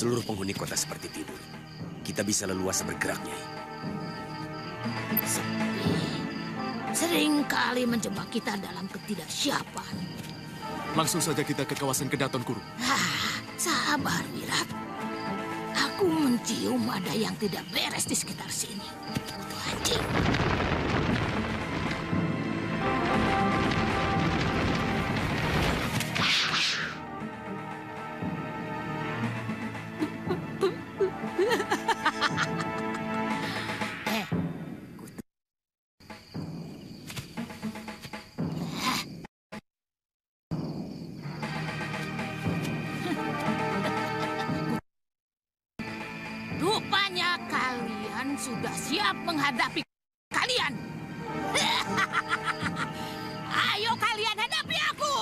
Seluruh penghuni kota seperti tidur. Kita bisa leluasa bergerak, Nyai. Sepi. Seringkali menjebak kita dalam ketidaksiapan. Langsung saja kita ke kawasan Kedaton Kuru. Sabar, Wirat. Aku mencium ada yang tidak beres di sekitar sini. Itu anjing. Rupanya kalian sudah siap menghadapi kalian. Ayo kalian hadapi aku.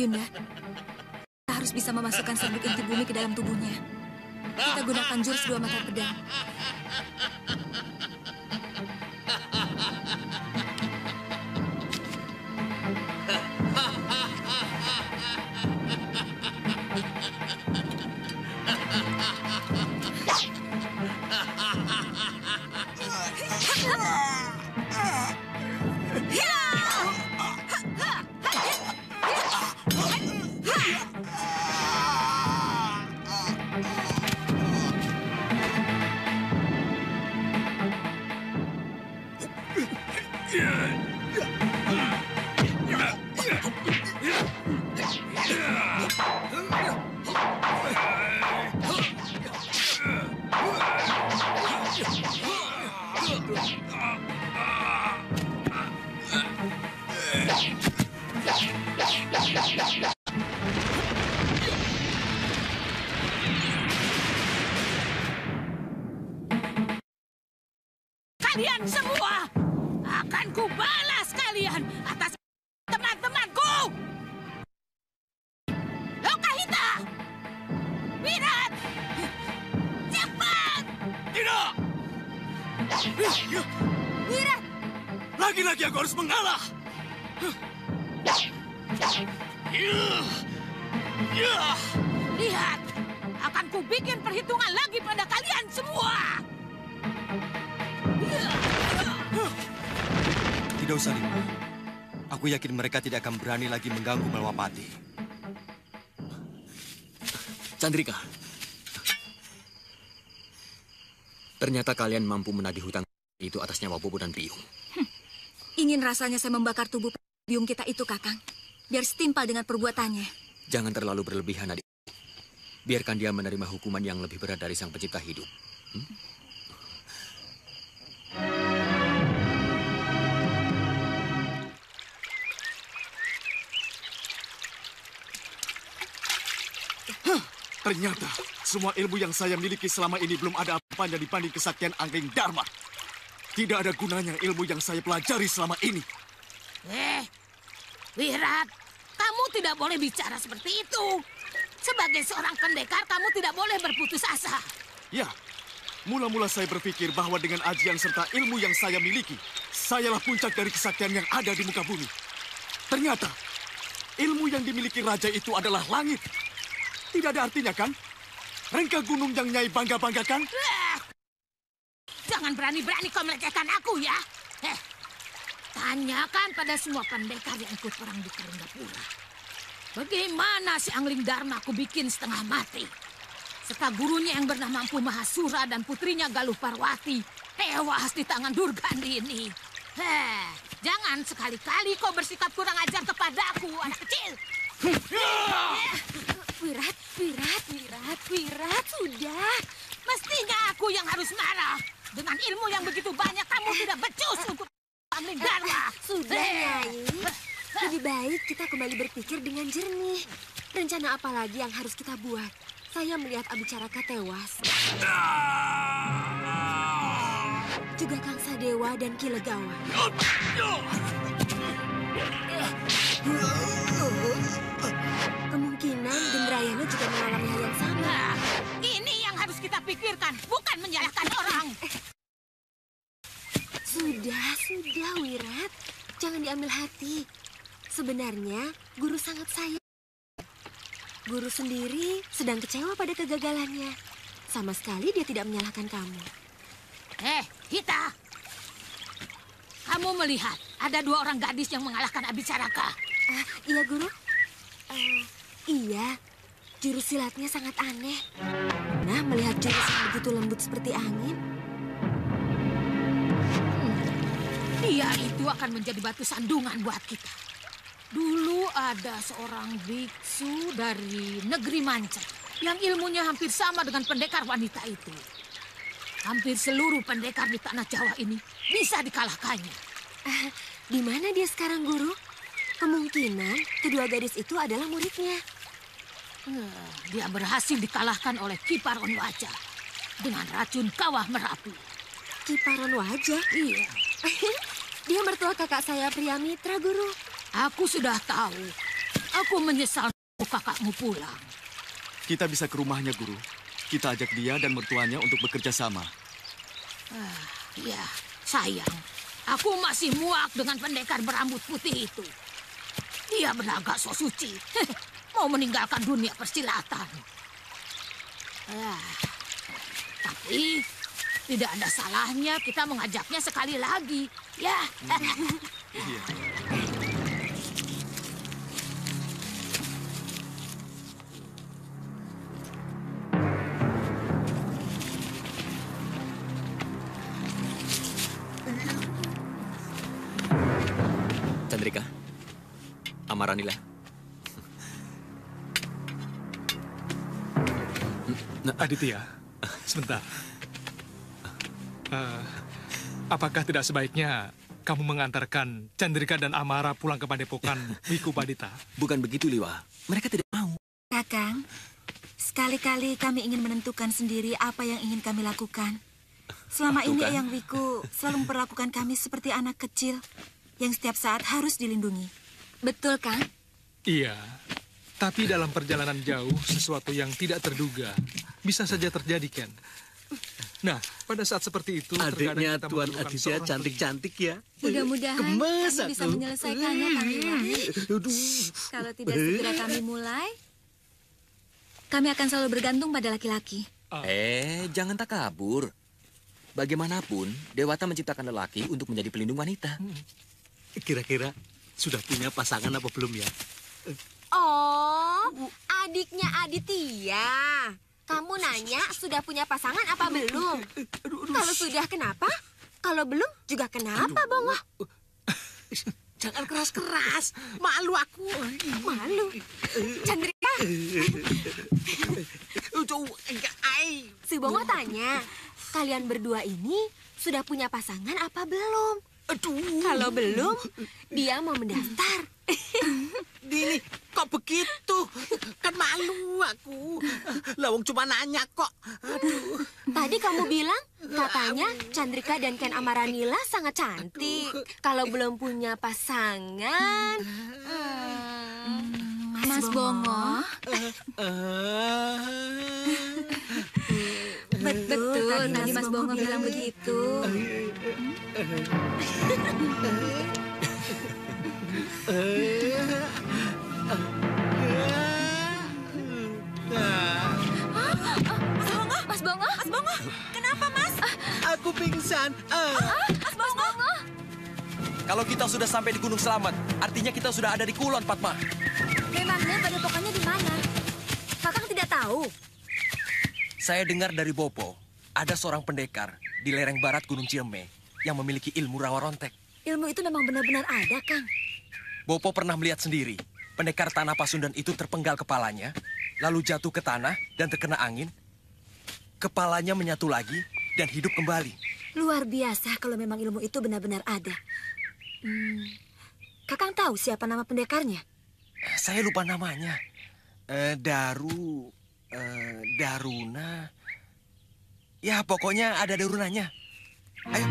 Yunda. Kita harus bisa memasukkan serbuk inti bumi ke dalam tubuhnya. Kita gunakan jurus dua mata pedang. Kalian semua akan kubalas kalian atas teman-temanku. Lokahita, Wirat, cepat! Tidak! Wirat, Lagi-lagi aku harus mengalah. lihat, akan kubikin perhitungan lagi pada kalian semua. Tidak usah, Lima. Aku yakin mereka tidak akan berani lagi mengganggu Malwapati. Chandrika, ternyata kalian mampu menagih hutang itu atas nyawa Bobo dan Biung. Ingin rasanya saya membakar tubuh biung kita itu, Kakang. Biar setimpal dengan perbuatannya. Jangan terlalu berlebihan, adik. Biarkan dia menerima hukuman yang lebih berat dari Sang Pencipta hidup. Ternyata semua ilmu yang saya miliki selama ini belum ada apanya dibanding kesaktian Angling Dharma. Tidak ada gunanya ilmu yang saya pelajari selama ini. Wirat, kamu tidak boleh bicara seperti itu. Sebagai seorang pendekar, kamu tidak boleh berputus asa. Ya, mula-mula saya berpikir bahwa dengan ajian serta ilmu yang saya miliki, sayalah puncak dari kesaktian yang ada di muka bumi. Ternyata, ilmu yang dimiliki raja itu adalah langit. Tidak ada artinya, kan? Rengka gunung yang Nyai bangga-banggakan? Jangan berani-berani kau melecehkan aku, ya. Tanyakan pada semua pendekar yang ikut perang di Karinggapura. Bagaimana si Angling Dharma aku bikin setengah mati. Serta gurunya yang bernama Empu Mahasura dan putrinya Galuh Parwati tewas di tangan Durgandi ini. Jangan sekali-kali kau bersikap kurang ajar kepadaku, anak kecil. Wirat, sudah. Mestinya aku yang harus marah. Dengan ilmu yang begitu banyak, kamu tidak becus untuk Angling Dharma. Sudah, Nyai. Lebih baik kita kembali berpikir dengan jernih. Rencana apa lagi yang harus kita buat? Saya melihat Abicaraka tewas. Juga Kang Sadewa dan Ki Legawa. Kemungkinan Dendrayana juga mengalami hal yang sama. Ini yang harus kita pikirkan, bukan menyalahkan orang. Sudah, Wirat. Jangan diambil hati. Sebenarnya, Guru sangat sayang. Guru sendiri sedang kecewa pada kegagalannya. Sama sekali dia tidak menyalahkan kamu. Hita. Kamu melihat ada 2 orang gadis yang mengalahkan Abicaraka. Iya, Guru. Iya, jurus silatnya sangat aneh. Nah, melihat jurus yang begitu lembut seperti angin. Dia itu akan menjadi batu sandungan buat kita. Dulu ada seorang biksu dari negeri Manca yang ilmunya hampir sama dengan pendekar wanita itu. Hampir seluruh pendekar di tanah Jawa ini bisa dikalahkannya. Di mana dia sekarang, Guru? Kemungkinan kedua gadis itu adalah muridnya. Dia berhasil dikalahkan oleh Kiparon Wajah dengan racun kawah Merapi. Kiparon Wajah? Iya. Dia mertua kakak saya Priyamitra, Guru. Aku sudah tahu. Aku menyesal kakakmu pulang. Kita bisa ke rumahnya, Guru. Kita ajak dia dan mertuanya untuk bekerja sama. Ya, sayang. Aku masih muak dengan pendekar berambut putih itu. Dia berlagak so suci. Mau meninggalkan dunia persilatan. Tapi tidak ada salahnya kita mengajaknya sekali lagi. Ya. Iya. Chandrika, Amaranila. Aditya, sebentar. Apakah tidak sebaiknya kamu mengantarkan Chandrika dan Amara pulang ke padepokan Wiku Badita? Bukan begitu, Liwa. Mereka tidak mau. Kakang, sekali-kali kami ingin menentukan sendiri apa yang ingin kami lakukan. Selama ini Bukan. Eyang Wiku selalu memperlakukan kami seperti anak kecil yang setiap saat harus dilindungi. Betul, Kang? Iya, tapi dalam perjalanan jauh, sesuatu yang tidak terduga bisa saja terjadi, Ken. Nah, pada saat seperti itu, terkadang Adiknya kita Tuan memerlukan Aditya seorang cantik-cantik ya. Mudah-mudahan Gemes kami bisa aku. menyelesaikannya, Kang Iwan. Kalau tidak segera kami mulai, kami akan selalu bergantung pada laki-laki. Jangan takabur. Bagaimanapun, Dewata menciptakan lelaki untuk menjadi pelindung wanita. Kira-kira sudah punya pasangan apa belum ya? Oh, adiknya Aditya. Kamu nanya sudah punya pasangan apa belum? Kalau sudah kenapa? Kalau belum juga kenapa, Bongo? Jangan keras-keras. Malu aku. Malu. Chandrika, si Bongo tanya, kalian berdua ini sudah punya pasangan apa belum? Kalau belum, dia mau mendaftar. Dini, kok begitu? Kan malu aku. Lawang cuma nanya kok. Aduh. Tadi kamu bilang katanya Chandrika dan Ken Amaranila sangat cantik. Kalau belum punya pasangan, Mas Bongo. Betul, tadi Mas Bongo bilang begitu. Mas Bongo? Mas Bongo? Kenapa, Mas? Aku pingsan. Mas Bongo? Kalau kita sudah sampai di Gunung Selamat, artinya kita sudah ada di Kulon, Fatma. Memangnya padepokannya di mana? Kakang tidak tahu. Saya dengar dari Bopo, ada seorang pendekar di lereng barat Gunung Ciremai yang memiliki ilmu rawa rontek. Ilmu itu memang benar-benar ada, Kang. Bopo pernah melihat sendiri, pendekar tanah Pasundan itu terpenggal kepalanya, lalu jatuh ke tanah dan terkena angin. Kepalanya menyatu lagi dan hidup kembali. Luar biasa kalau memang ilmu itu benar-benar ada. Kakang tahu siapa nama pendekarnya? Saya lupa namanya. Daruna. Ya, pokoknya ada darunanya. Ayo.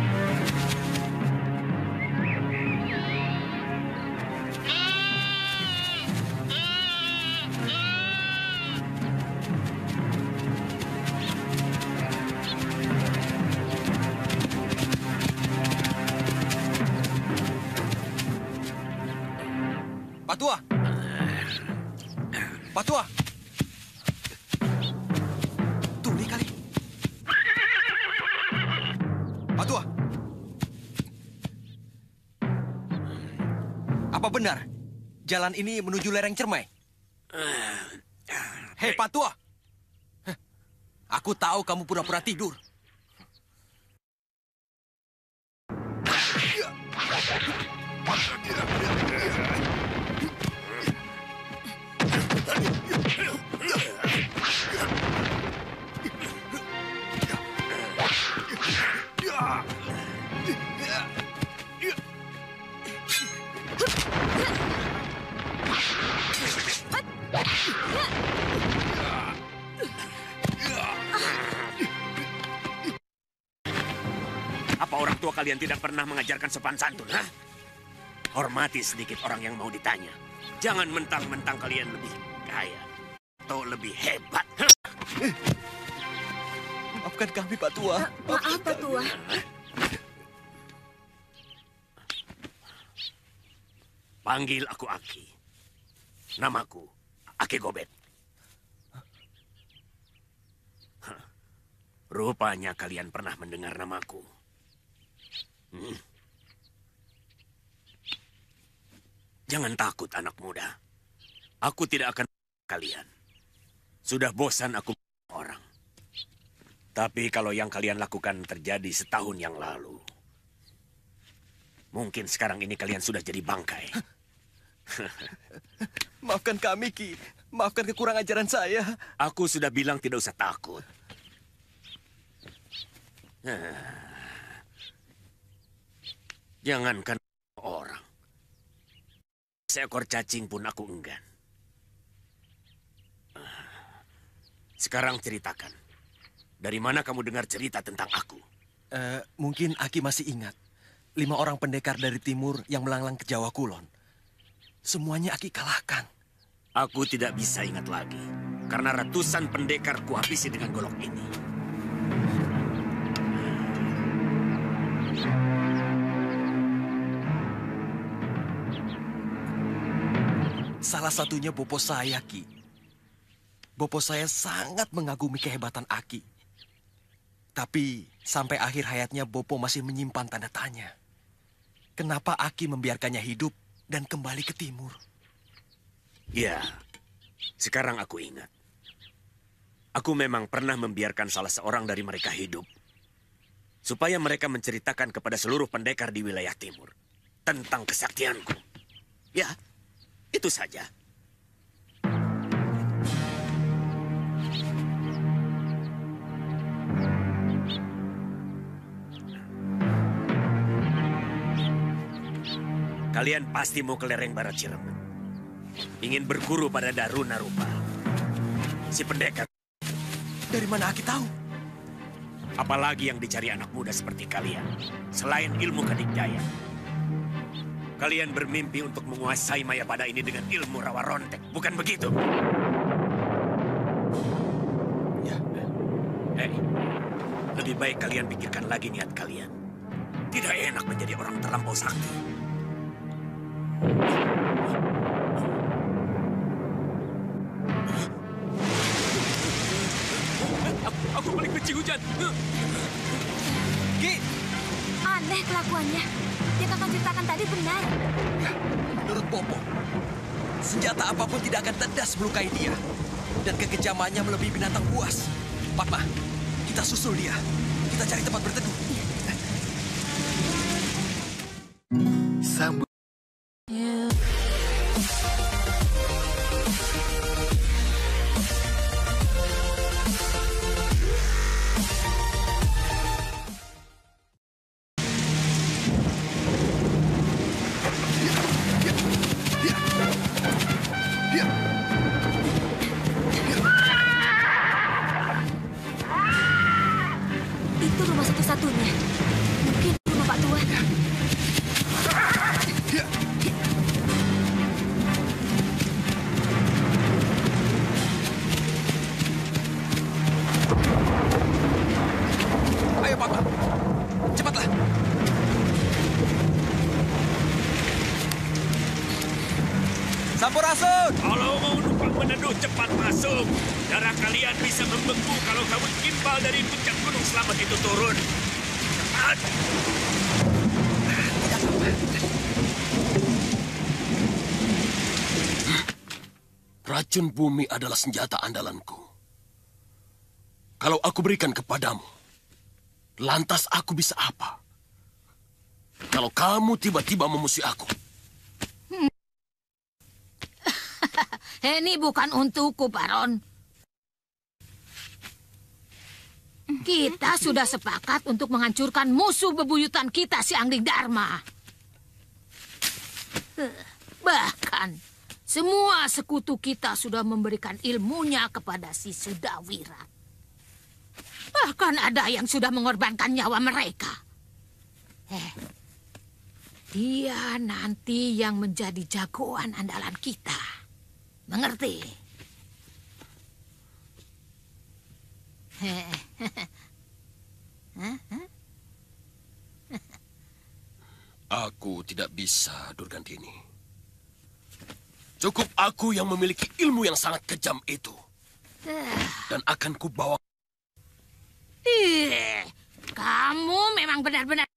Patua. Patua. Tuli kali. Patua. Apa benar jalan ini menuju lereng Ciremai? Hei, Patua. Aku tahu kamu pura-pura tidur. Apa orang tua kalian tidak pernah mengajarkan sopan santun, ha? Hormati sedikit orang yang mau ditanya. Jangan mentang-mentang kalian lebih kaya atau lebih hebat. Maafkan kami, Pak Tua. Maaf, Pak Tua. Panggil aku Aki. Namaku Aki Gobet. Rupanya kalian pernah mendengar namaku. Jangan takut, anak muda. Aku tidak akan kalian. Sudah bosan aku orang. Tapi kalau yang kalian lakukan terjadi setahun yang lalu, mungkin sekarang ini kalian sudah jadi bangkai. Maafkan kami, Ki. Maafkan kekurangan ajaran saya. Aku sudah bilang tidak usah takut. Jangankan orang. Seekor cacing pun aku enggan. Sekarang ceritakan. Dari mana kamu dengar cerita tentang aku? Mungkin Aki masih ingat. 5 orang pendekar dari timur yang melanglang ke Jawa Kulon. Semuanya Aki kalahkan. Aku tidak bisa ingat lagi. Karena ratusan pendekar kuhabisi dengan golok ini. Salah satunya bopo saya, Ki. Bopo saya sangat mengagumi kehebatan Aki. Tapi sampai akhir hayatnya Bopo masih menyimpan tanda tanya. Kenapa Aki membiarkannya hidup dan kembali ke timur? Ya, sekarang aku ingat. Aku memang pernah membiarkan salah seorang dari mereka hidup. Supaya mereka menceritakan kepada seluruh pendekar di wilayah timur. Tentang kesaktianku. Ya, itu saja. Kalian pasti mau ke lereng barat Cirebon. Ingin berguru pada Daruna Rupa. Si pendekar. Dari mana Aki tahu? Apalagi yang dicari anak muda seperti kalian. Selain ilmu kadikjaya. Kalian bermimpi untuk menguasai Mayapada ini dengan ilmu rawa rontek. Bukan begitu? Ya. Hei, lebih baik kalian pikirkan lagi niat kalian. Tidak enak menjadi orang terlampau sakti. Aku paling benci hujan. Ki! Aneh kelakuannya. Yang kakak ceritakan tadi benar. Ya, menurut Bopo, senjata apapun tidak akan tedas melukai dia. Dan kekejamannya melebihi binatang buas. Fatma, kita susul dia. Kita cari tempat berteduh. Sambut. Itu rumah satu-satunya. Mungkin rumah Pak Tua. Ayo, Fatma. Cepatlah. Sampurasun! Kalau mau numpang meneduh, cepat masuk. Darah kalian bisa membeku kalau kabut gimbal dari puncak gunung selamat itu turun. Cepat! Racun bumi adalah senjata andalanku. Kalau aku berikan kepadamu, lantas aku bisa apa? Kalau kamu tiba-tiba memusuhi aku, Ini bukan untukku, Baron. Kita sudah sepakat untuk menghancurkan musuh bebuyutan kita, si Angling Dharma. Bahkan, semua sekutu kita sudah memberikan ilmunya kepada si Sudawirat. Bahkan ada yang sudah mengorbankan nyawa mereka. Dia nanti yang menjadi jagoan andalan kita. Mengerti? Aku tidak bisa, Durgandini. Cukup aku yang memiliki ilmu yang sangat kejam itu. Dan akan kubawa. Kamu memang benar-benar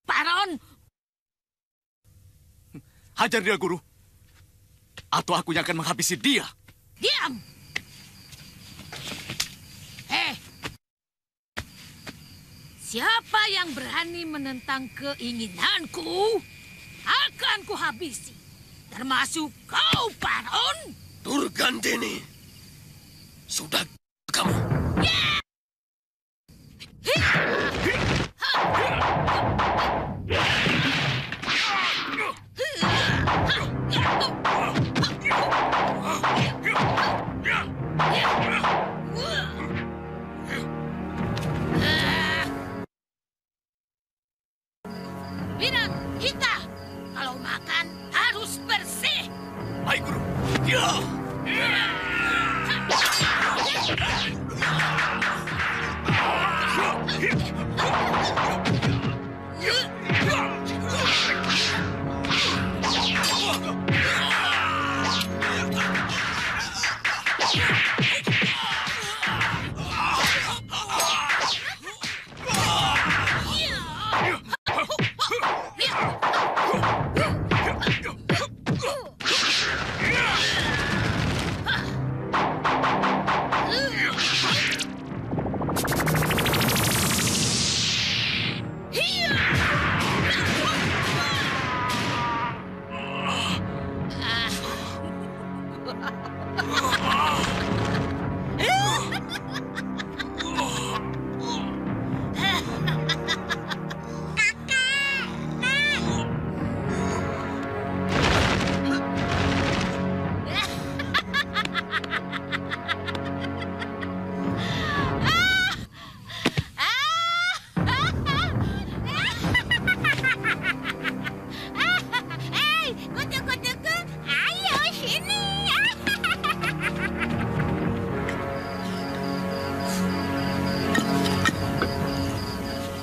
Paron. Hajar dia, Guru. Atau aku yang akan menghabisi dia. Diam! Siapa yang berani menentang keinginanku, akan kuhabisi. Termasuk kau, Paron. Durgandini. Sudah kamu. Lihat, kita kalau makan harus bersih. Baik, Guru. Ya.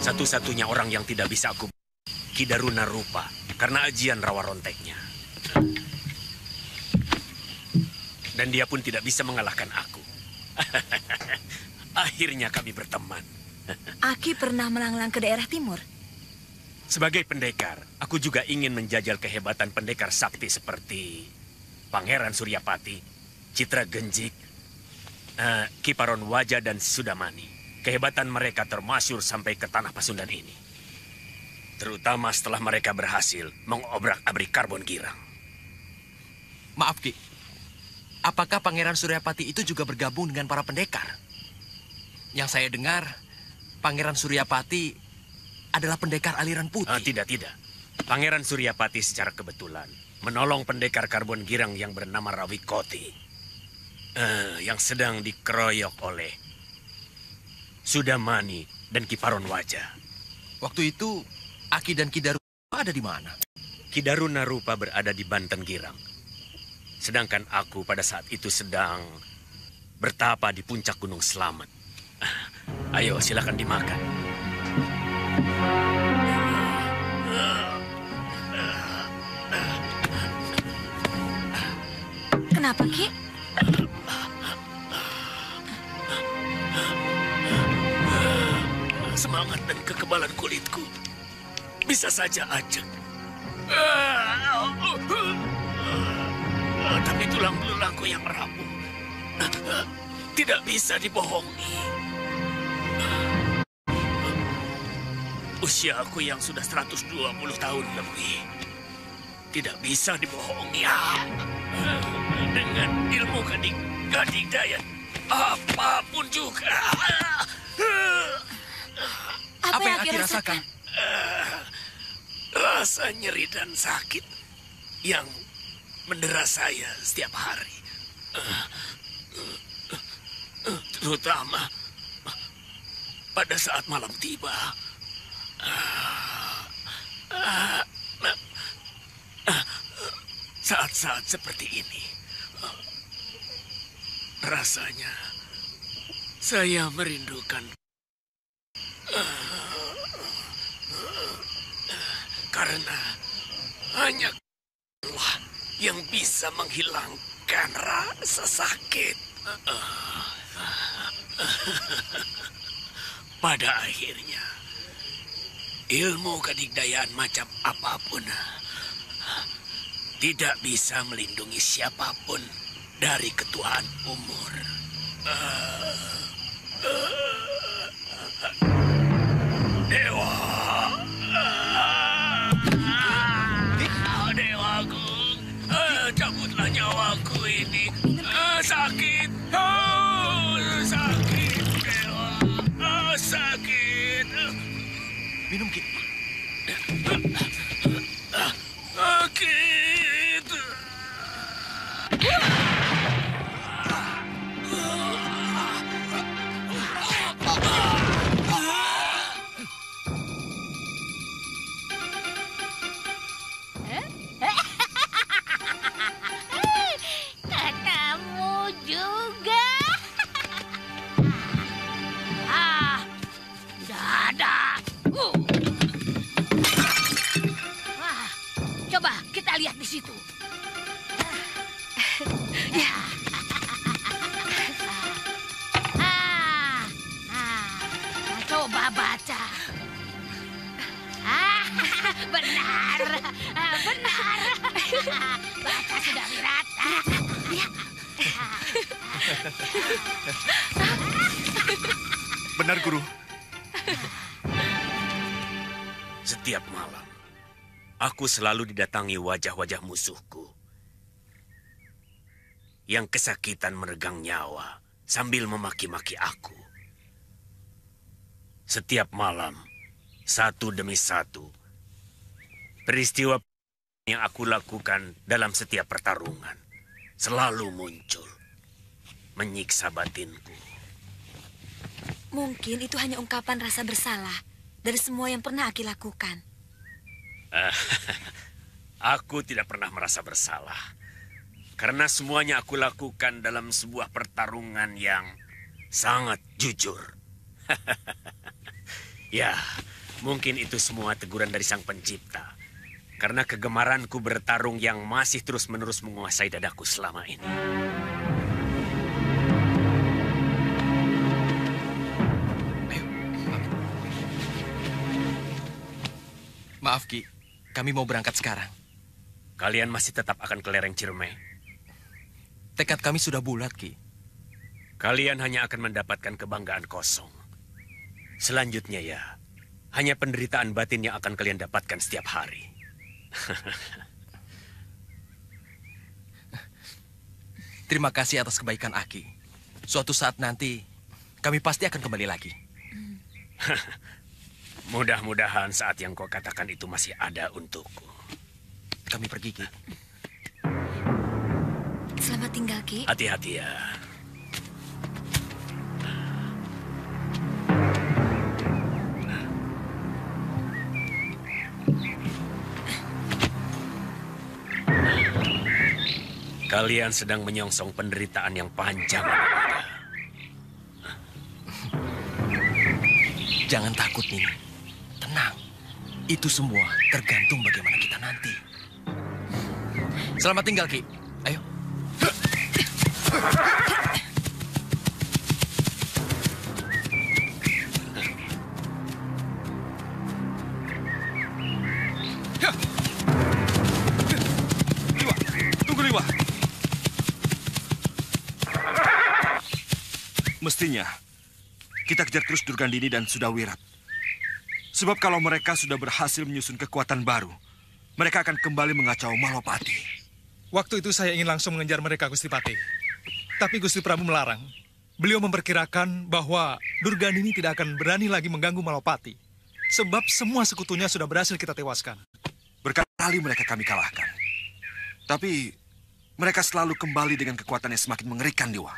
Satu-satunya orang yang tidak bisa aku Ki Darunarupa karena ajian rawa ronteknya. Dan dia pun tidak bisa mengalahkan aku. Akhirnya kami berteman. Aki pernah melanglang ke daerah timur. Sebagai pendekar, aku juga ingin menjajal kehebatan pendekar sakti seperti Pangeran Suryapati, Citra Genjik, Ki Paron Waja, dan Sudamani. Kehebatan mereka termasyur sampai ke tanah Pasundan ini. Terutama setelah mereka berhasil mengobrak-abrik Karbon Girang. Maaf, Ki. Apakah Pangeran Suryapati itu juga bergabung dengan para pendekar? Yang saya dengar, Pangeran Suryapati adalah pendekar aliran putih. Tidak. Pangeran Suryapati secara kebetulan menolong pendekar Karbon Girang yang bernama Rawikoti. Yang sedang dikeroyok oleh Sudamani dan Ki Paron Waja. Waktu itu, Aki dan Ki Darunarupa ada di mana? Ki Darunarupa berada di Banten Girang. Sedangkan aku pada saat itu sedang bertapa di puncak Gunung Slamet. Ayo, silakan dimakan. Kenapa, Ki? Semangat dan kekebalan kulitku bisa saja ajak. Tapi tulang belulangku yang rapuh tidak bisa dibohongi. Usia aku yang sudah 120 tahun lebih tidak bisa dibohongi. Dengan ilmu gading daya apapun juga. Apa yang Aki rasakan? Rasa nyeri dan sakit yang mendera saya setiap hari. Terutama pada saat malam tiba. saat-saat seperti ini, rasanya saya merindukan. Karena hanya Allah yang bisa menghilangkan rasa sakit. Pada akhirnya, ilmu kedigdayaan macam apapun tidak bisa melindungi siapapun dari ketuaan umur. Dewa. Dewaku, cabutlah nyawaku ini. Sakit. Sakit, Dewa. Sakit. Minum, Ki. Sakit. Kamu juga. Tidak ada. Coba kita lihat di situ. Coba baca. Benar, benar. Baca sudah Wirata. Benar, Guru. Setiap malam, aku selalu didatangi wajah-wajah musuhku yang kesakitan meregang nyawa sambil memaki-maki aku. Setiap malam, satu demi satu, peristiwa yang aku lakukan dalam setiap pertarungan selalu muncul, menyiksa batinku. Mungkin itu hanya ungkapan rasa bersalah dari semua yang pernah Aki lakukan. Aku tidak pernah merasa bersalah. Karena semuanya aku lakukan dalam sebuah pertarungan yang sangat jujur. Ya, mungkin itu semua teguran dari Sang Pencipta. Karena kegemaranku bertarung yang masih terus-menerus menguasai dadaku selama ini. Maaf, Ki. Kami mau berangkat sekarang. Kalian masih tetap akan ke lereng Ciremai. Tekad kami sudah bulat, Ki. Kalian hanya akan mendapatkan kebanggaan kosong. Selanjutnya ya, hanya penderitaan batin yang akan kalian dapatkan setiap hari. Terima kasih atas kebaikan Aki. Suatu saat nanti, kami pasti akan kembali lagi. Mudah-mudahan saat yang kau katakan itu masih ada untukku. Kami pergi, Ki. Selamat tinggal, Ki. Hati-hati ya. Kalian sedang menyongsong penderitaan yang panjang. Jangan takut, Nini. Tenang. Itu semua tergantung bagaimana kita nanti. Selamat tinggal, Ki. Ayo. Liwa, tunggu Liwa. Mestinya kita kejar terus Durgandini dan Sudawirat. Sebab kalau mereka sudah berhasil menyusun kekuatan baru, mereka akan kembali mengacau Malopati. Waktu itu saya ingin langsung mengejar mereka, Gusti Patih. Tapi Gusti Prabu melarang. Beliau memperkirakan bahwa Durgandini tidak akan berani lagi mengganggu Malopati. Sebab semua sekutunya sudah berhasil kita tewaskan. Berkali mereka kami kalahkan. Tapi mereka selalu kembali dengan kekuatan yang semakin mengerikan, Dewa.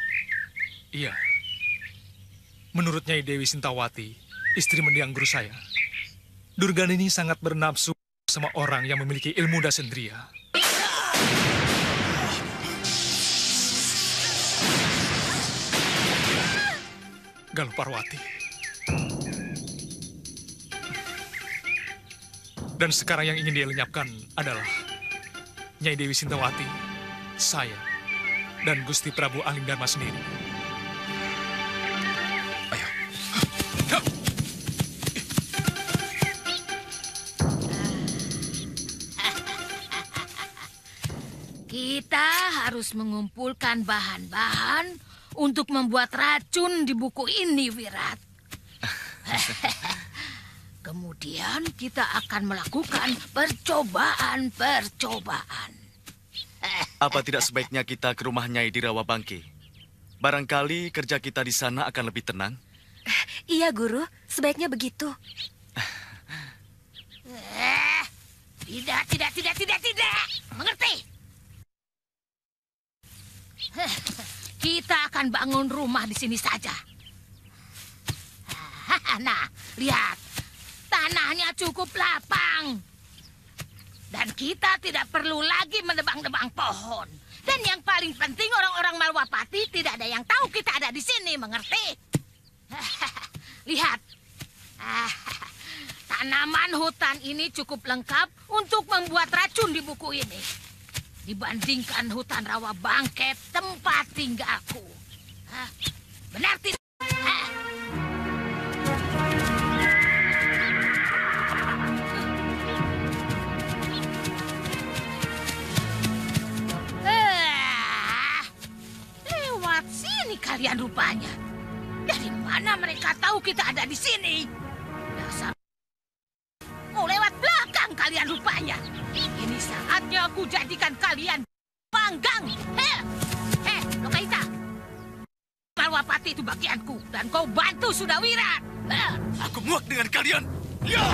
Iya. Menurut Nyai Dewi Sintawati, istri mendiang guru saya, Durgandini sangat bernafsu sama orang yang memiliki ilmu dasendria. Galuh Parwati. Dan sekarang yang ingin dia lenyapkan adalah Nyai Dewi Sintawati, saya, dan Gusti Prabu Alingdharma sendiri. Ayo. Kita harus mengumpulkan bahan-bahan untuk membuat racun di buku ini, Wirat. Kemudian kita akan melakukan percobaan-percobaan. Apa tidak sebaiknya kita ke rumah Nyai di Rawabangke? Barangkali kerja kita di sana akan lebih tenang. Iya, Guru. Sebaiknya begitu. Tidak. Mengerti? Kita akan bangun rumah di sini saja. Nah, lihat. Tanahnya cukup lapang. Dan kita tidak perlu lagi menebang-nebang pohon. Dan yang paling penting orang-orang Malwapati tidak ada yang tahu kita ada di sini, mengerti? Lihat. Tanaman hutan ini cukup lengkap untuk membuat racun di buku ini. Dibandingkan hutan Rawabangke tempat tinggalku. Benar tidak? Lewat sini kalian rupanya. Dari mana mereka tahu kita ada di sini? Dasar. Mau lewat belakang kalian rupanya. Ini saatnya aku jadikan kalian panggang. Lokaita. Malwapati itu bagianku. Dan kau bantu Sudawirat. Aku muak dengan kalian. Ya!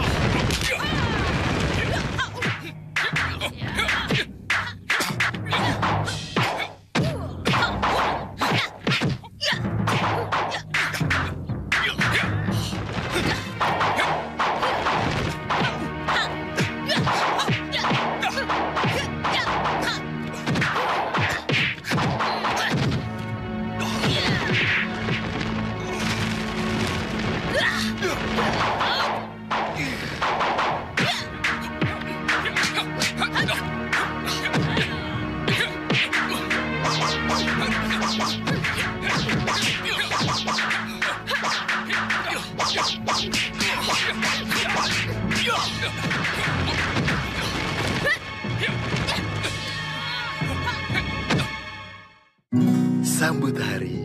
Sambut hari.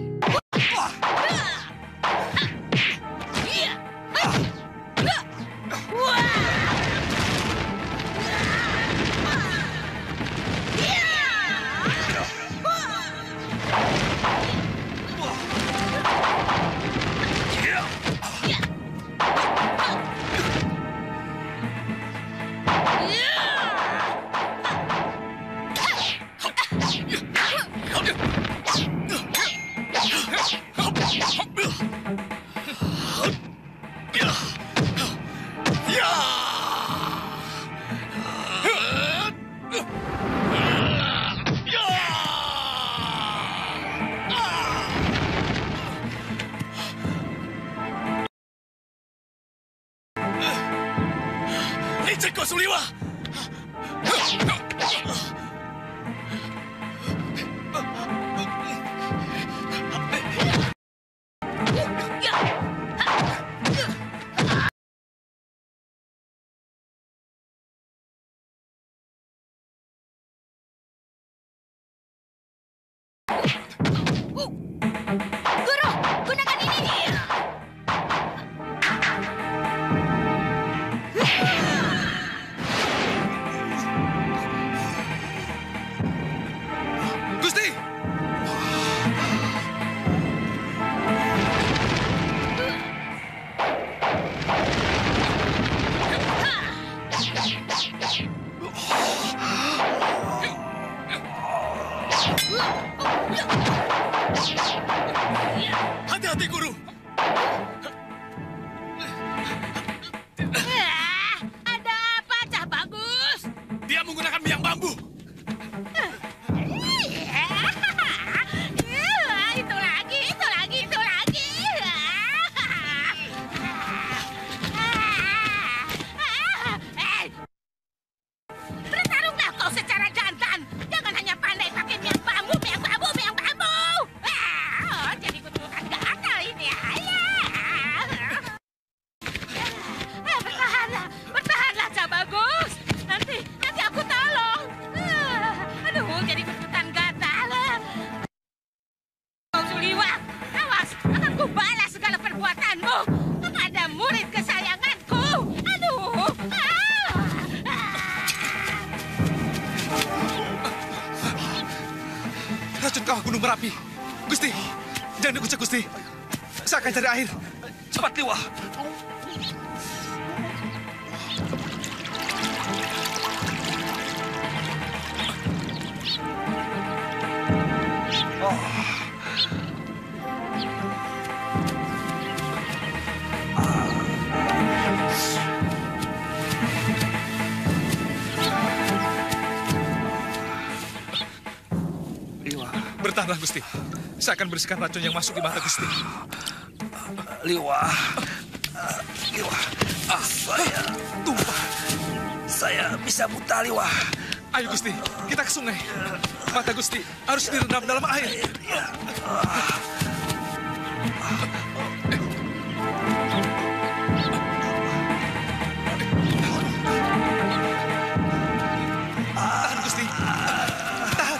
Ceko Suliwa! Guru, gunakan ini. merapi. Gusti, jangan dikucek, Gusti. Saya akan cari air. Cepat, Liwa. Bertahanlah, Gusti. Saya akan bersihkan racun yang masuk di mata Gusti. Liwa. Saya tumpah. Saya bisa buta, Liwa. Ayo, Gusti. Kita ke sungai. Mata Gusti harus direndam dalam air. Tahan, Gusti. Tahan.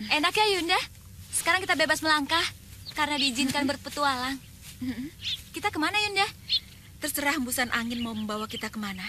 Enak ya, Yunda? Sekarang kita bebas melangkah karena diizinkan berpetualang. Kita kemana, Yunda? Terserah hembusan angin mau membawa kita kemana.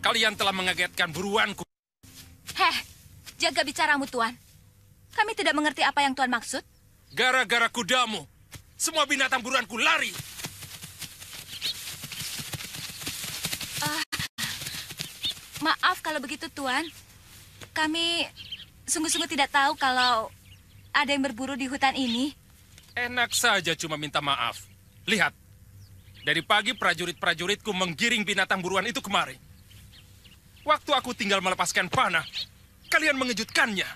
Kalian telah mengagetkan buruanku. Jaga bicaramu, Tuan. Kami tidak mengerti apa yang Tuan maksud. Gara-gara kudamu, semua binatang buruanku lari. Maaf kalau begitu, Tuan. Kami sungguh-sungguh tidak tahu kalau ada yang berburu di hutan ini. Enak saja cuma minta maaf. Lihat, dari pagi prajurit-prajuritku menggiring binatang buruan itu kemari. Waktu aku tinggal melepaskan panah, kalian mengejutkannya.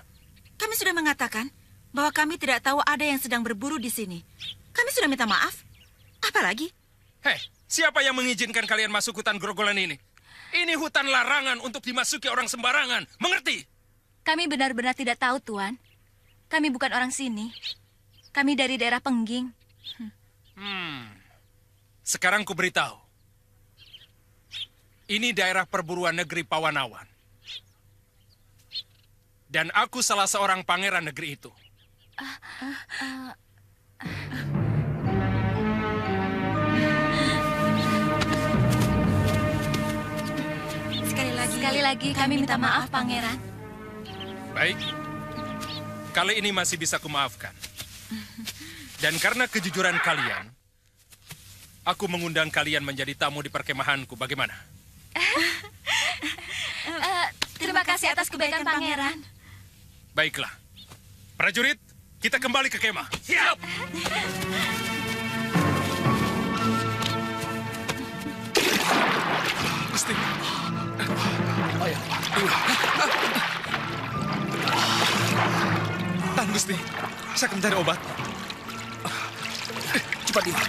Kami sudah mengatakan bahwa kami tidak tahu ada yang sedang berburu di sini. Kami sudah minta maaf. Apalagi? Siapa yang mengizinkan kalian masuk hutan Grogolan ini? Ini hutan larangan untuk dimasuki orang sembarangan. Mengerti? Kami benar-benar tidak tahu, Tuan. Kami bukan orang sini. Kami dari daerah Pengging. Sekarang ku beritahu. Ini daerah perburuan negeri Pawanawan. Dan aku salah seorang pangeran negeri itu. Sekali lagi kami minta maaf, Pangeran. Baik. Kali ini masih bisa kumaafkan. Dan karena kejujuran kalian, aku mengundang kalian menjadi tamu di perkemahanku. Bagaimana? Terima kasih atas kebaikan, Pangeran. Baiklah. Prajurit, kita kembali ke kemah. Siap! Gusti. Tahan, Gusti. Saya akan mencari obat. Cepat, Dewa.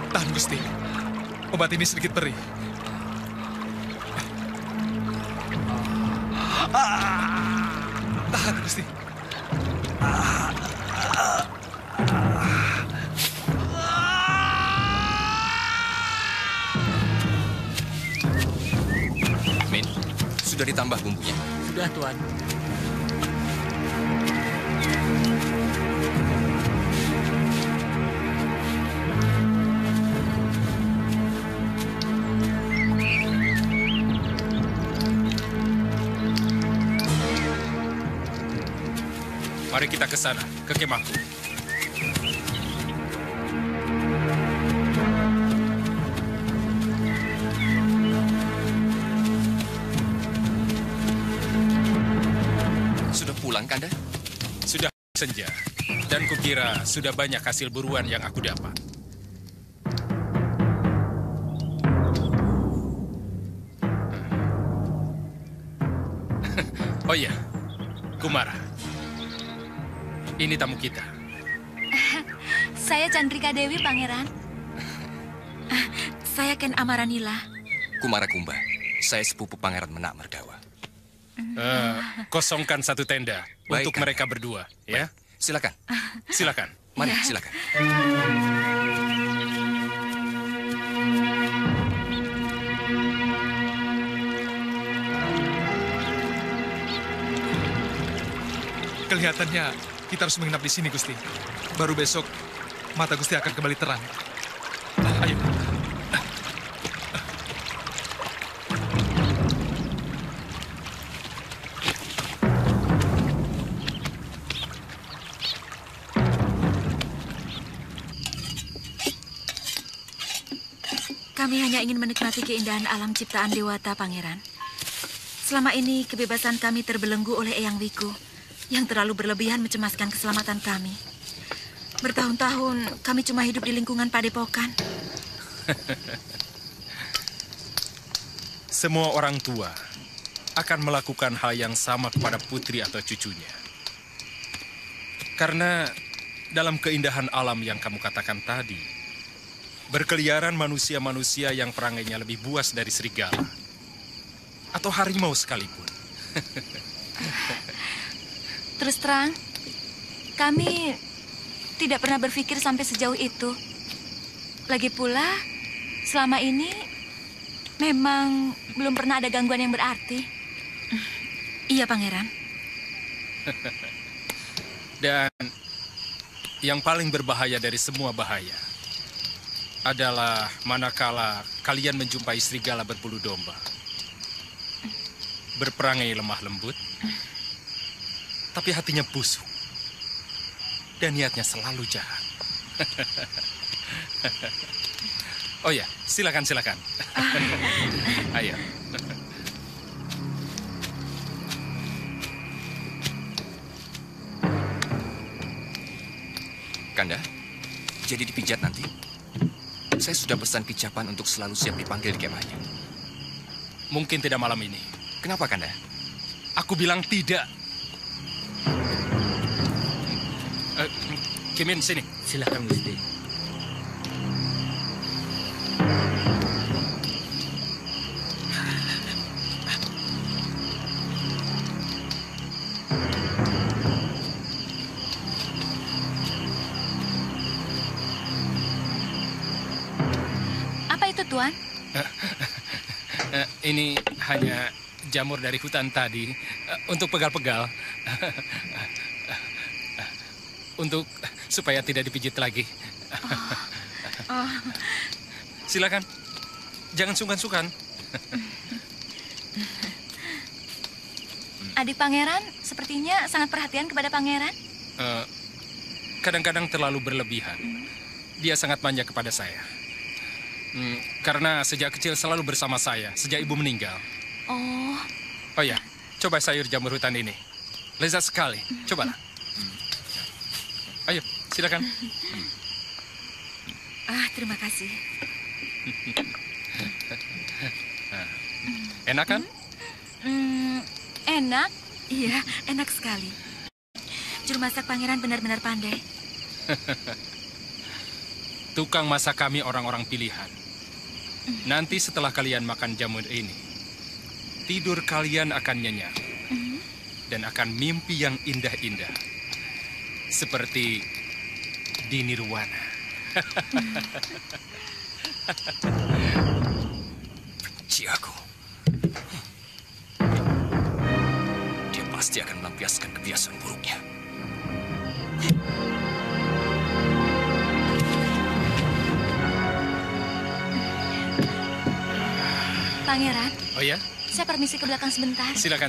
Tahan, Gusti. Obat ini sedikit perih. Tahan, Gusti. Min, sudah ditambah bumbunya? Sudah, Tuan. Mari kita ke sana, ke kemahku. Sudah pulang, Kanda? Sudah senja, dan kukira sudah banyak hasil buruan yang aku dapat. Oh iya, Kumara. Ini tamu kita. Saya Chandrika Dewi, Pangeran. Saya Ken Amaranila. Kumara Kumba. Saya sepupu Pangeran Menak Merdawa. Kosongkan satu tenda Baik, untuk Kanda. mereka berdua, ya? Silakan. Silakan. Mari, Ya. silakan. Kelihatannya kita harus menginap di sini, Gusti. Baru besok mata Gusti akan kembali terang. Ayo. Kami hanya ingin menikmati keindahan alam ciptaan Dewata, Pangeran. Selama ini kebebasan kami terbelenggu oleh Eyang Wiku yang terlalu berlebihan mencemaskan keselamatan kami. Bertahun-tahun kami cuma hidup di lingkungan padepokan. Semua orang tua akan melakukan hal yang sama kepada putri atau cucunya. Karena dalam keindahan alam yang kamu katakan tadi, berkeliaran manusia-manusia yang perangainya lebih buas dari serigala. Atau harimau sekalipun. Terus terang, kami tidak pernah berpikir sampai sejauh itu. Lagi pula, selama ini memang belum pernah ada gangguan yang berarti. Iya, Pangeran. Dan yang paling berbahaya dari semua bahaya adalah manakala kalian menjumpai serigala berbulu domba. Berperangai lemah lembut, tapi hatinya busuk. Dan niatnya selalu jahat. Oh ya, silakan. Ayo. Kanda, jadi dipijat nanti? Saya sudah pesan pijapan untuk selalu siap dipanggil di kemahnya. Mungkin tidak malam ini. Kenapa, Kanda? Aku bilang tidak. Kimin, sini. Silakan, Gusti. Apa itu, Tuan? Ini hanya jamur dari hutan tadi untuk pegal-pegal. Untuk supaya tidak dipijit lagi. Silakan. Jangan sungkan-sungkan. Adik Pangeran sepertinya sangat perhatian kepada Pangeran. Kadang-kadang terlalu berlebihan. Dia sangat manja kepada saya. Karena sejak kecil selalu bersama saya, sejak ibu meninggal. Oh ya, coba sayur jamur hutan ini. Lezat sekali. Cobalah. Ayo, silakan. Terima kasih. Enak kan? Enak. Iya, enak sekali. Juru masak Pangeran benar-benar pandai. Tukang masak kami orang-orang pilihan. Nanti setelah kalian makan jamur ini, tidur kalian akan nyenyak. Dan akan mimpi yang indah-indah. Seperti di Nirwana. Benci aku. Dia pasti akan melampiaskan kebiasaan buruknya. Pangeran. Oh ya? Saya permisi ke belakang sebentar. Silakan.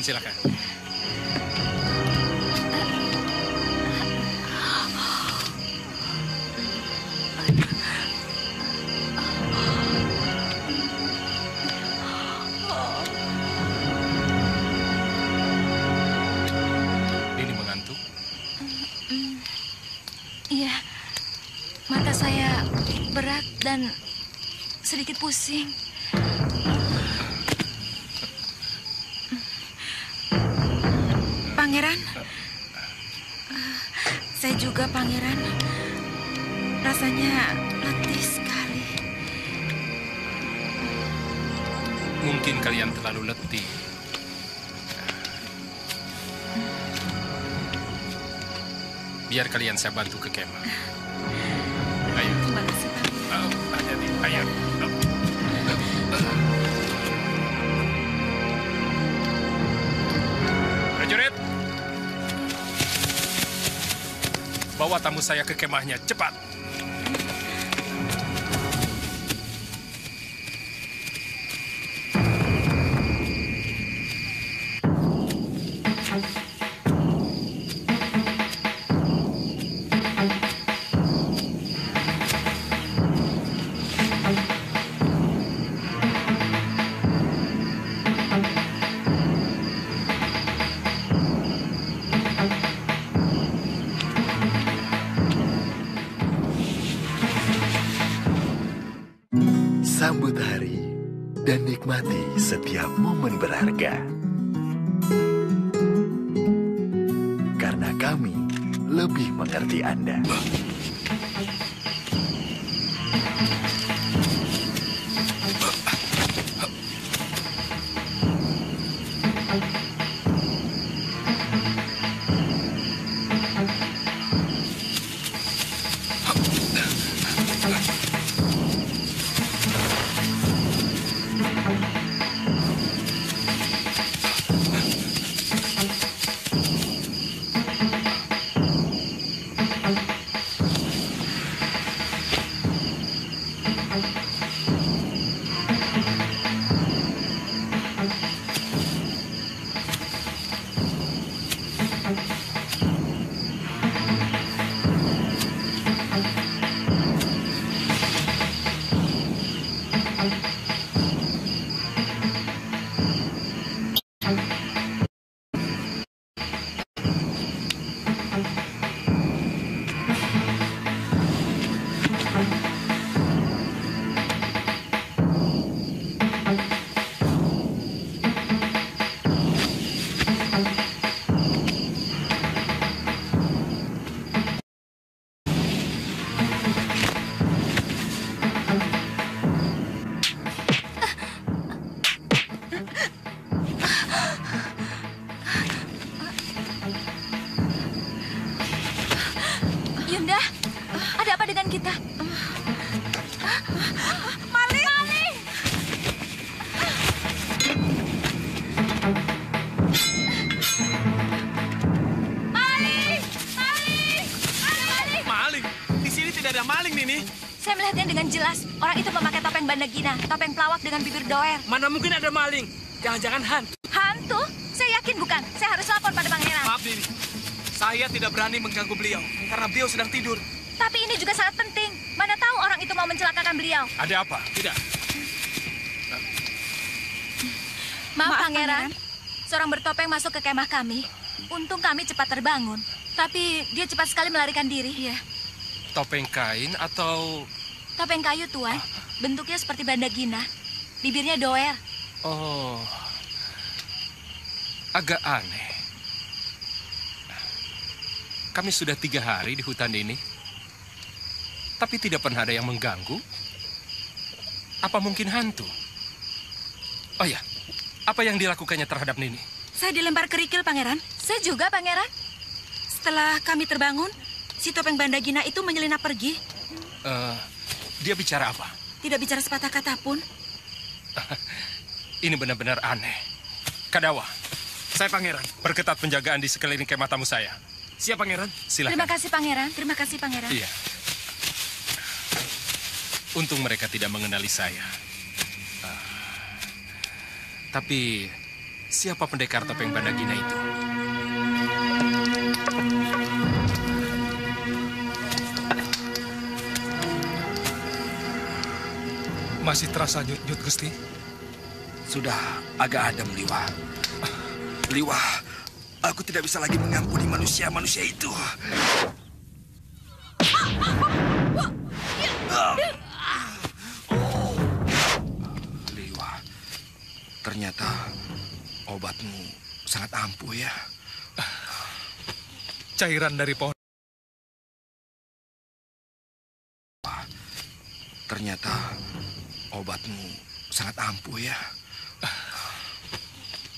saya berat dan sedikit pusing. Pangeran, saya juga, Pangeran. Rasanya letih sekali. Mungkin kalian terlalu letih. Biar kalian saya bantu ke kemah. Ayo. Terima kasih, Pak. Hati-hati. Ayo. Prajurit. Bawa tamu saya ke kemahnya, cepat. Sambut hari dan nikmati setiap momen berharga. Karena kami lebih mengerti Anda. Yunda, ada apa dengan kita? Maling! Maling! Maling! Maling! Ada maling! Maling? Di sini tidak ada maling, Nini. Saya melihatnya dengan jelas. Orang itu memakai topeng bandagina, topeng pelawak dengan bibir doer. Mana mungkin ada maling? Jangan-jangan hantu. Hantu? Saya yakin bukan. Saya harus lapor pada pangeran. Maaf, Nini. Saya tidak berani mengganggu beliau karena beliau sedang tidur. Tapi ini juga sangat penting. Mana tahu orang itu mau mencelakakan beliau. Ada apa? Tidak. Maaf, Pangeran. Seorang bertopeng masuk ke kemah kami. Untung kami cepat terbangun. Tapi dia cepat sekali melarikan diri. Iya. Topeng kain atau... Topeng kayu, Tuan. Bentuknya seperti bandagina. Bibirnya doer. Oh, agak aneh. Kami sudah 3 hari di hutan ini, tapi tidak pernah ada yang mengganggu. Apa mungkin hantu? Oh ya, apa yang dilakukannya terhadap Nini? Saya dilempar kerikil, Pangeran. Saya juga, Pangeran. Setelah kami terbangun, si topeng bandagina itu menyelinap pergi. Dia bicara apa? Tidak bicara sepatah kata pun. Ini benar-benar aneh. Kadawa, Saya Pangeran. perketat penjagaan di sekeliling kemah tamu saya. Siap, Pangeran. Silakan. Terima kasih, Pangeran. Terima kasih, Pangeran. Iya. Untung mereka tidak mengenali saya. Tapi siapa pendekar topeng bandagina itu? Masih terasa nyut-nyut, Gusti? Sudah agak adem, Liwa. Liwa, aku tidak bisa lagi mengampuni manusia-manusia itu. ternyata obatmu sangat ampuh ya. Cairan dari pohon. Ternyata obatmu sangat ampuh ya.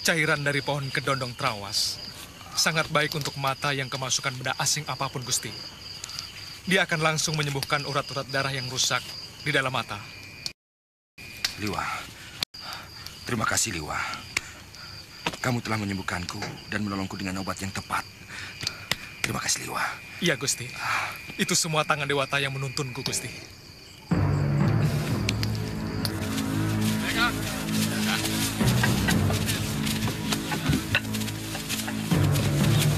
Cairan dari pohon kedondong trawas sangat baik untuk mata yang kemasukan benda asing apapun, Gusti. Dia akan langsung menyembuhkan urat-urat darah yang rusak di dalam mata. Liwa, terima kasih Liwa. Kamu telah menyembuhkanku dan menolongku dengan obat yang tepat. Terima kasih Liwa. Iya, Gusti. Itu semua tangan Dewata yang menuntunku, Gusti.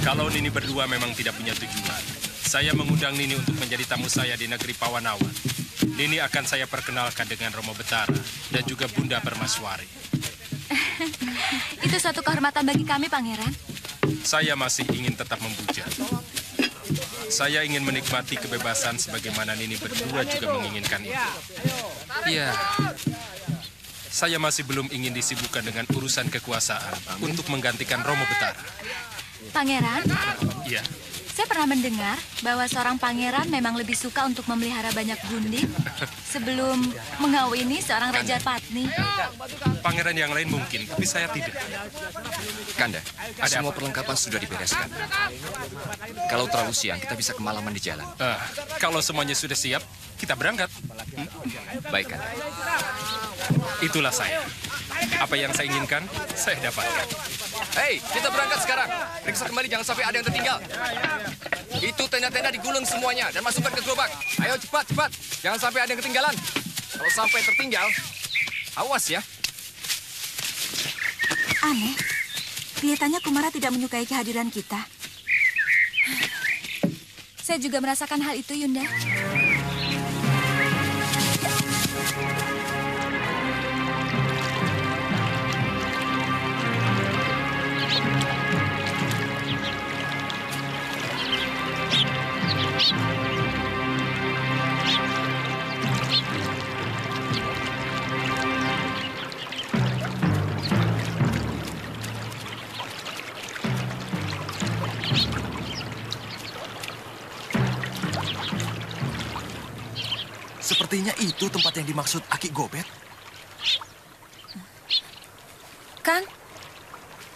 Kalau Nini berdua memang tidak punya tujuan, saya mengundang Nini untuk menjadi tamu saya di negeri Pawanawan. Nini akan saya perkenalkan dengan Romo Betara dan juga Bunda Permaswari. Itu suatu kehormatan bagi kami, Pangeran. Saya masih ingin tetap membujak. Saya ingin menikmati kebebasan sebagaimana Nini berdua juga menginginkan itu. Ya, saya masih belum ingin disibukkan dengan urusan kekuasaan untuk menggantikan Romo Betara. Pangeran? Iya. Saya pernah mendengar bahwa seorang pangeran memang lebih suka untuk memelihara banyak gundik sebelum mengawini seorang Raja Patni. Pangeran yang lain mungkin, tapi saya tidak. Kanda, semua perlengkapan sudah dibereskan. Kalau terlalu siang, kita bisa kemalaman di jalan. Kalau semuanya sudah siap, kita berangkat. Baik, Kanda. Itulah saya. Apa yang saya inginkan, saya dapatkan. Hei, kita berangkat sekarang. Periksa kembali, jangan sampai ada yang tertinggal. Itu tenda-tenda digulung semuanya dan masukkan ke gerobak. Ayo cepat, cepat. Jangan sampai ada yang ketinggalan. Kalau sampai tertinggal, awas ya. Aneh, kelihatannya Kumara tidak menyukai kehadiran kita. Saya juga merasakan hal itu, Yunda. Sepertinya itu tempat yang dimaksud Aki Gobet. Kan,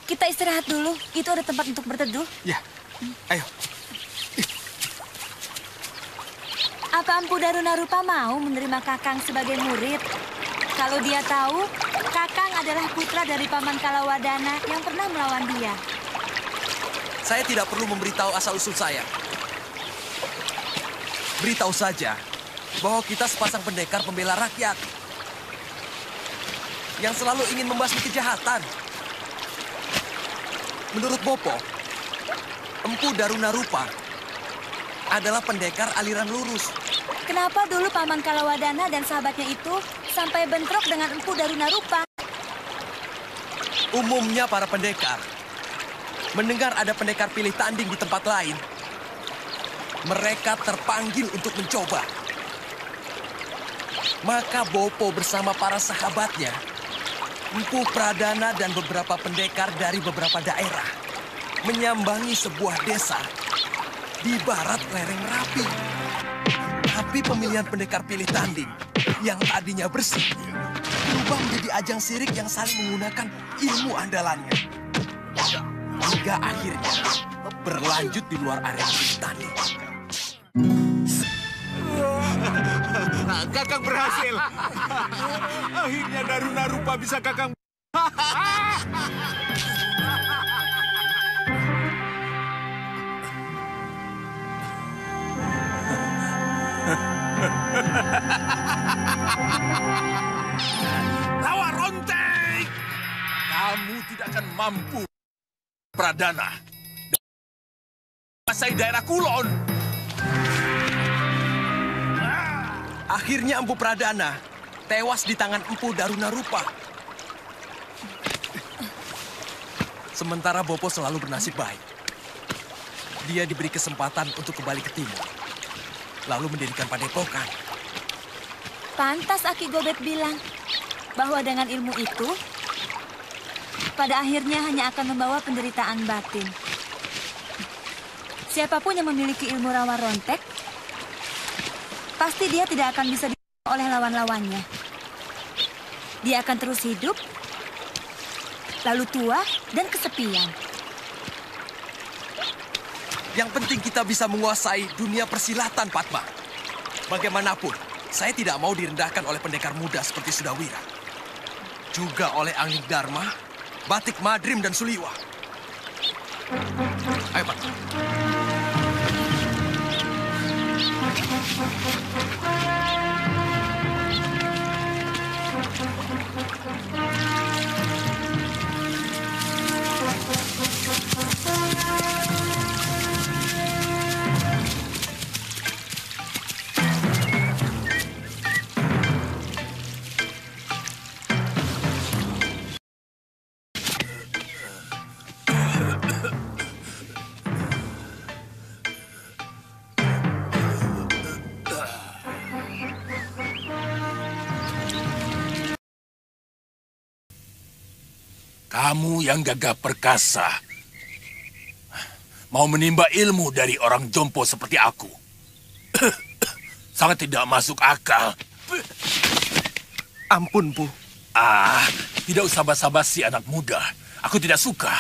kita istirahat dulu. Itu ada tempat untuk berteduh. Ya, ayo. Apa Empu Darunarupa mau menerima Kakang sebagai murid? Kalau dia tahu, Kakang adalah putra dari Paman Kalawadana yang pernah melawan dia. Saya tidak perlu memberitahu asal-usul saya. Beritahu saja bahwa kita sepasang pendekar pembela rakyat yang selalu ingin membasmi kejahatan. Menurut Bopo, Empu Darunarupa adalah pendekar aliran lurus. Kenapa dulu Paman Kalawadana dan sahabatnya itu sampai bentrok dengan Empu Darunarupa? Umumnya para pendekar mendengar ada pendekar pilih tanding di tempat lain, mereka terpanggil untuk mencoba. Maka Bopo bersama para sahabatnya, Empu Pradana dan beberapa pendekar dari beberapa daerah menyambangi sebuah desa di barat lereng Rapi. Tapi pemilihan pendekar pilih tanding yang tadinya bersih berubah menjadi ajang sirik yang saling menggunakan ilmu andalannya. Hingga akhirnya berlanjut di luar area pilih tanding. Kakang berhasil. Akhirnya Darunarupa bisa Kakang. Lawa Rontek! Kamu tidak akan mampu, Pradana. Menguasai daerah Kulon. Akhirnya Empu Pradana tewas di tangan Empu Darunarupa. Sementara Bopo selalu bernasib baik. Dia diberi kesempatan untuk kembali ke timur, lalu mendirikan padepokan. Pantas Aki Gobet bilang bahwa dengan ilmu itu, pada akhirnya hanya akan membawa penderitaan batin. Siapapun yang memiliki ilmu rawa rontek, pasti dia tidak akan bisa dibunuh oleh lawan-lawannya. Dia akan terus hidup, lalu tua dan kesepian. Yang penting kita bisa menguasai dunia persilatan, Padma. Bagaimanapun, saya tidak mau direndahkan oleh pendekar muda seperti Sudawira. Juga oleh Angling Dharma, Batik Madrim, dan Suliwa. Ayo, Padma. Kamu yang gagah perkasa, mau menimba ilmu dari orang jompo seperti aku. Sangat tidak masuk akal. Ampun, Bu. Tidak usah basa-basi anak muda. Aku tidak suka.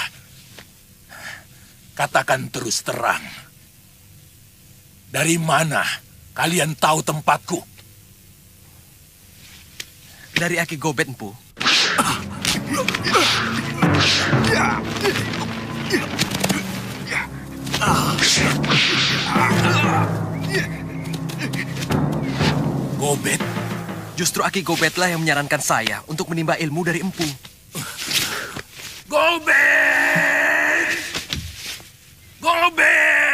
Katakan terus terang. Dari mana kalian tahu tempatku? Dari Aki Gobet, Bu. Gobet? Justru Aki Gobetlah yang menyarankan saya untuk menimba ilmu dari Empu. Gobet! Gobet!